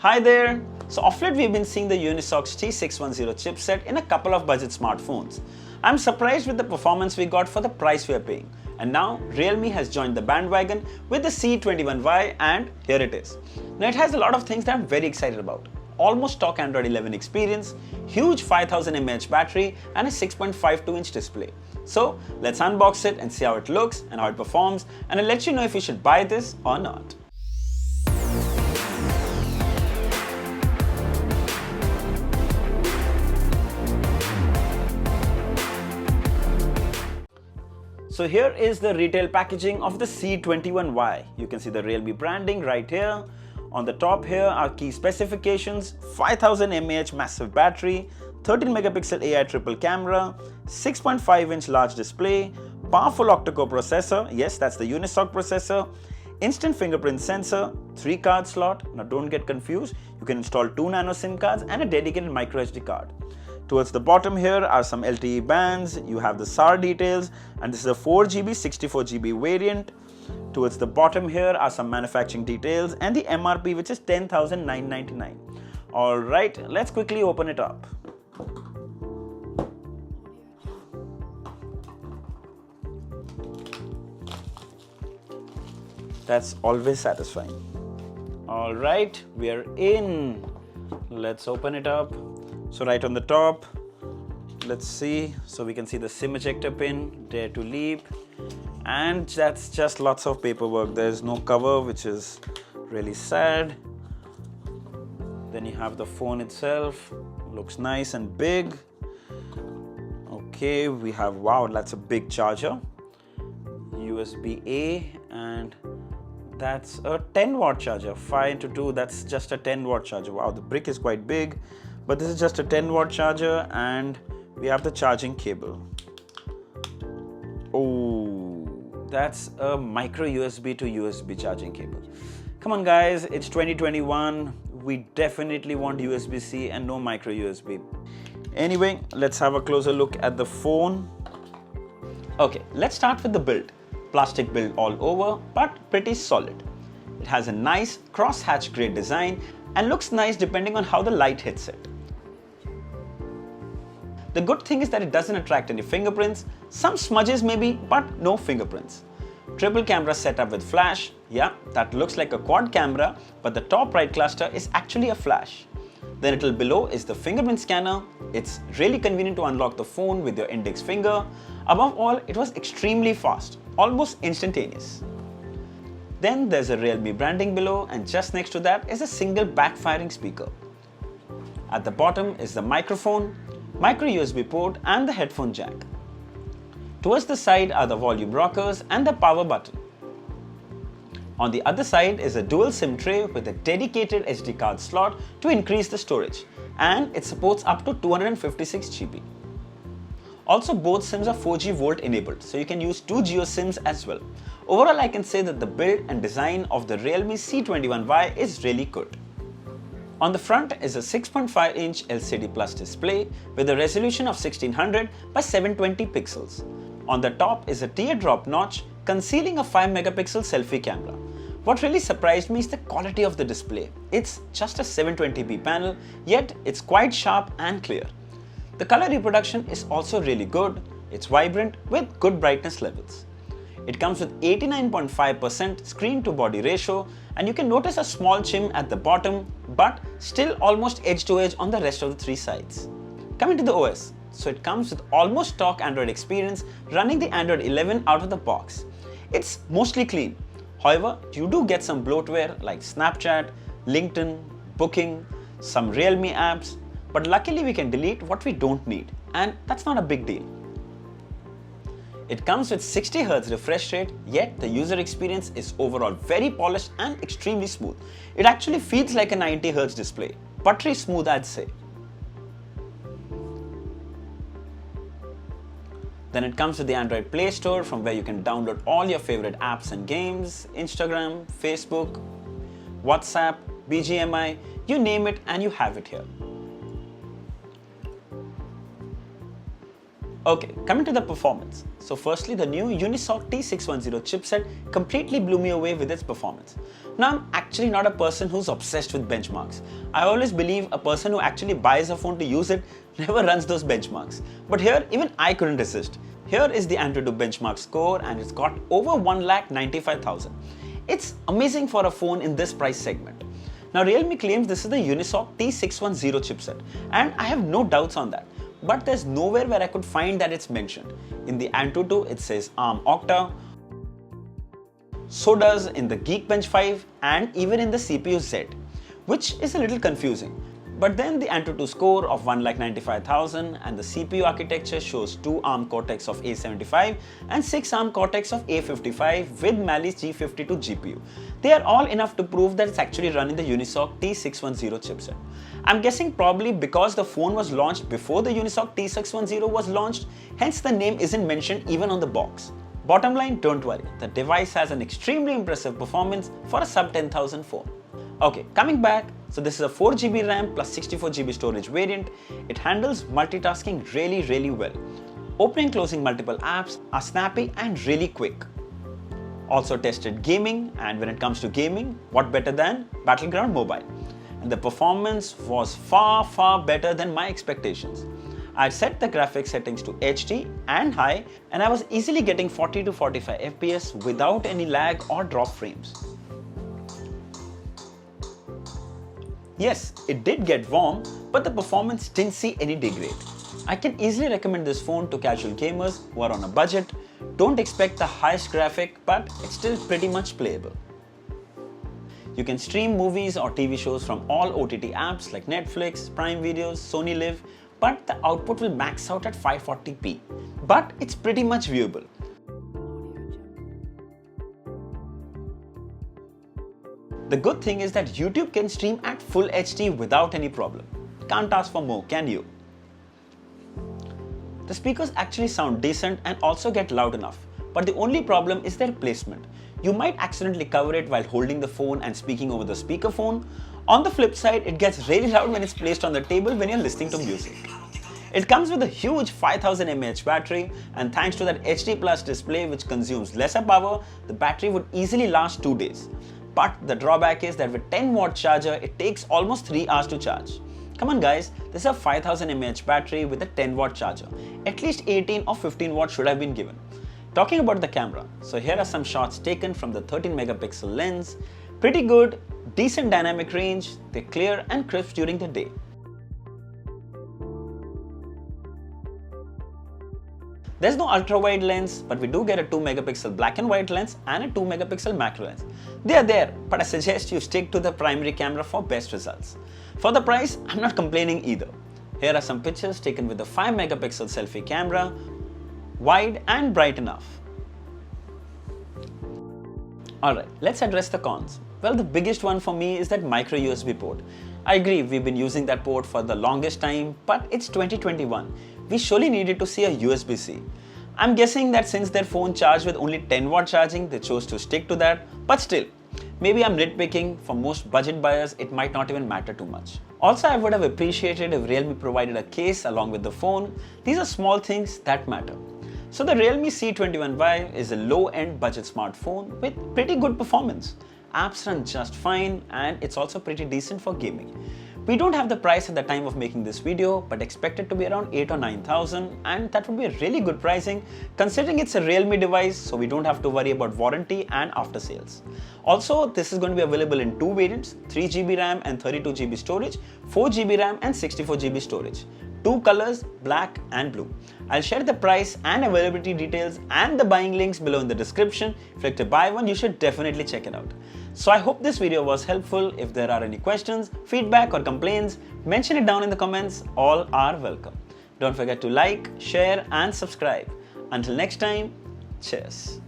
Hi there! So of late we've been seeing the Unisoc T610 chipset in a couple of budget smartphones. I'm surprised with the performance we got for the price we are paying. And now Realme has joined the bandwagon with the C21Y and here it is. Now it has a lot of things that I'm very excited about. Almost stock Android 11 experience, huge 5000 mAh battery and a 6.52-inch display. So let's unbox it and see how it looks and how it performs, and I'll let you know if you should buy this or not. So here is the retail packaging of the C21Y. You can see the Realme branding right here. On the top here are key specifications: 5000 mAh massive battery, 13 megapixel AI triple camera, 6.5-inch large display, powerful octa-core processor, yes, that's the Unisoc processor, instant fingerprint sensor, 3-card slot. Now don't get confused, you can install 2 nano SIM cards and a dedicated micro SD card. Towards the bottom here are some LTE bands, you have the SAR details, and this is a 4GB, 64GB variant. Towards the bottom here are some manufacturing details and the MRP, which is 10,999. Alright, let's quickly open it up. That's always satisfying. Alright, we are in. Let's open it up. So right on the top, let's see. So we can see the SIM ejector pin, Dare to Leap. And that's just lots of paperwork. There's no cover, which is really sad. Then you have the phone itself. Looks nice and big. Okay, we have, wow, that's a big charger. USB-A, and that's a 10-watt charger. 5 into 2, that's just a 10-watt charger. Wow, the brick is quite big, but this is just a 10-watt charger, and we have the charging cable. Oh, that's a micro USB to USB charging cable. Come on guys, it's 2021. We definitely want USB-C and no micro USB. Anyway, let's have a closer look at the phone. Okay, let's start with the build. Plastic build all over, but pretty solid. It has a nice cross-hatch grey design and looks nice depending on how the light hits it. The good thing is that it doesn't attract any fingerprints, some smudges maybe, but no fingerprints. Triple camera setup with flash. Yeah, that looks like a quad camera, but the top right cluster is actually a flash. The little below is the fingerprint scanner. It's really convenient to unlock the phone with your index finger. Above all, it was extremely fast, almost instantaneous. Then there's a Realme branding below, and just next to that is a single backfiring speaker. At the bottom is the microphone, micro USB port and the headphone jack. Towards the side are the volume rockers and the power button. On the other side is a dual SIM tray with a dedicated SD card slot to increase the storage, and it supports up to 256GB. Also, both SIMs are 4G Volt enabled, so you can use 2 Geo SIMs as well. Overall, I can say that the build and design of the Realme C21Y is really good. On the front is a 6.5-inch LCD Plus display with a resolution of 1600 by 720 pixels. On the top is a teardrop notch concealing a 5-megapixel selfie camera. What really surprised me is the quality of the display. It's just a 720p panel, yet it's quite sharp and clear. The color reproduction is also really good. It's vibrant with good brightness levels. It comes with 89.5% screen to body ratio, and you can notice a small chim at the bottom, but still almost edge to edge on the rest of the 3 sides. Coming to the OS, so it comes with almost stock Android experience running the Android 11 out of the box. It's mostly clean. However, you do get some bloatware like Snapchat, LinkedIn, Booking, some Realme apps, but luckily we can delete what we don't need, and that's not a big deal. It comes with 60Hz refresh rate, yet the user experience is overall very polished and extremely smooth. It actually feels like a 90Hz display. Buttery smooth, I'd say. Then it comes with the Android Play Store, from where you can download all your favorite apps and games, Instagram, Facebook, WhatsApp, BGMI, you name it and you have it here. Okay, coming to the performance. So firstly, the new Unisoc T610 chipset completely blew me away with its performance. Now, I'm actually not a person who's obsessed with benchmarks. I always believe a person who actually buys a phone to use it never runs those benchmarks. But here, even I couldn't resist. Here is the AnTuTu benchmark score and it's got over 1,95,000. It's amazing for a phone in this price segment. Now, Realme claims this is the Unisoc T610 chipset and I have no doubts on that. But there's nowhere where I could find that it's mentioned. In the AnTuTu, it says ARM Octa, so does in the Geekbench 5 and even in the CPU Z, which is a little confusing. But then the AnTuTu score of 1,95,000 and the CPU architecture shows 2 ARM Cortex of A75 and 6 ARM Cortex of A55 with Malice G52 GPU. They are all enough to prove that it's actually running the Unisoc T610 chipset. I'm guessing probably because the phone was launched before the Unisoc T610 was launched, hence the name isn't mentioned even on the box. Bottom line, don't worry, the device has an extremely impressive performance for a sub 10,000 phone. Okay, coming back, so this is a 4GB RAM plus 64GB storage variant. It handles multitasking really well. Opening and closing multiple apps are snappy and really quick. Also tested gaming, and when it comes to gaming, what better than Battleground Mobile? And the performance was far better than my expectations. I set the graphics settings to HD and high and I was easily getting 40 to 45 FPS without any lag or drop frames. Yes, it did get warm, but the performance didn't see any degrade. I can easily recommend this phone to casual gamers who are on a budget. Don't expect the highest graphic, but it's still pretty much playable. You can stream movies or TV shows from all OTT apps like Netflix, Prime Videos, Sony Live, but the output will max out at 540p. But it's pretty much viewable. The good thing is that YouTube can stream at full HD without any problem. Can't ask for more, can you? The speakers actually sound decent and also get loud enough, but the only problem is their placement. You might accidentally cover it while holding the phone and speaking over the speakerphone. On the flip side, it gets really loud when it's placed on the table when you're listening to music. It comes with a huge 5000 mAh battery, and thanks to that HD Plus display which consumes lesser power, the battery would easily last 2 days. But the drawback is that with 10-watt charger, it takes almost 3 hours to charge. Come on guys, this is a 5000 mAh battery with a 10-watt charger. At least 18 or 15 watts should have been given. Talking about the camera, so here are some shots taken from the 13 megapixel lens. Pretty good, decent dynamic range, they're clear and crisp during the day. There's no ultra-wide lens, but we do get a 2 megapixel black and white lens and a 2 megapixel macro lens. They are there, but I suggest you stick to the primary camera for best results. For the price, I'm not complaining either. Here are some pictures taken with the 5 megapixel selfie camera, wide and bright enough. Alright, let's address the cons. Well, the biggest one for me is that micro USB port. I agree, we've been using that port for the longest time, but it's 2021. We surely needed to see a USB-C. I'm guessing that since their phone charged with only 10-watt charging, they chose to stick to that, but still, maybe I'm nitpicking. For most budget buyers, it might not even matter too much. Also, I would have appreciated if Realme provided a case along with the phone. These are small things that matter. So the Realme C21Y is a low-end budget smartphone with pretty good performance. Apps run just fine and it's also pretty decent for gaming. We don't have the price at the time of making this video, but expect it to be around 8 or 9,000, and that would be a really good pricing considering it's a Realme device, so we don't have to worry about warranty and after sales. Also, this is going to be available in 2 variants, 3GB RAM and 32GB storage, 4GB RAM and 64GB storage. 2 colors, black and blue. I'll share the price and availability details and the buying links below in the description. If you'd like to buy one, you should definitely check it out. So I hope this video was helpful. If there are any questions, feedback or complaints, mention it down in the comments. All are welcome. Don't forget to like, share and subscribe. Until next time, cheers.